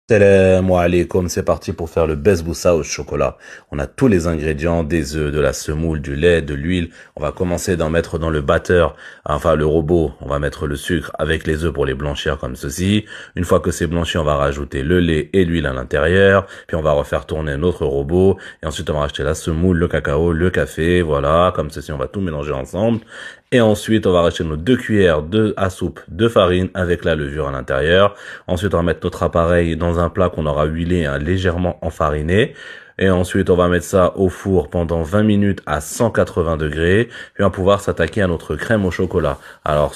Salam alaikum, c'est parti pour faire le besboussa au chocolat. On a tous les ingrédients, des œufs, de la semoule, du lait, de l'huile. On va commencer d'en mettre dans le batteur, enfin le robot. On va mettre le sucre avec les œufs pour les blanchir comme ceci. Une fois que c'est blanchi, on va rajouter le lait et l'huile à l'intérieur. Puis on va refaire tourner notre robot. Et ensuite, on va rajouter la semoule, le cacao, le café. Voilà, comme ceci, on va tout mélanger ensemble. Et ensuite, on va rajouter nos 2 cuillères à soupe de farine avec la levure à l'intérieur. Ensuite, on va mettre notre appareil dans un plat qu'on aura huilé, hein, légèrement enfariné. Et ensuite, on va mettre ça au four pendant 20 minutes à 180 degrés. Puis on va pouvoir s'attaquer à notre crème au chocolat. Alors,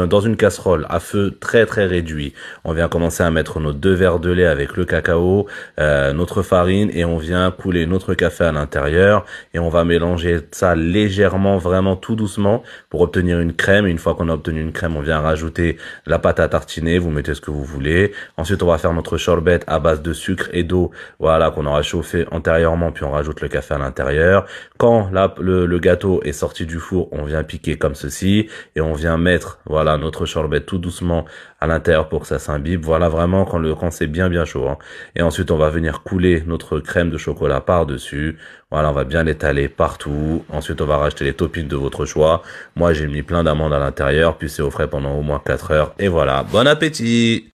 dans une casserole à feu très très réduit, on vient commencer à mettre nos 2 verres de lait avec le cacao, notre farine, et on vient couler notre café à l'intérieur. Et on va mélanger ça légèrement, vraiment tout doucement, pour obtenir une crème. Et une fois qu'on a obtenu une crème, on vient rajouter la pâte à tartiner. Vous mettez ce que vous voulez. Ensuite, on va faire notre sorbet à base de sucre et d'eau, voilà, qu'on aura chauffé antérieurement, puis on rajoute le café à l'intérieur. Quand le gâteau est sorti du four, on vient piquer comme ceci, et on vient mettre, voilà, notre sorbet tout doucement à l'intérieur pour que ça s'imbibe. Voilà, vraiment quand c'est bien bien chaud, hein. Et ensuite, on va venir couler notre crème de chocolat par-dessus. Voilà, on va bien l'étaler partout. Ensuite, on va rajouter les toppings de votre choix. Moi, j'ai mis plein d'amandes à l'intérieur, puis c'est au frais pendant au moins 4 heures. Et voilà, bon appétit!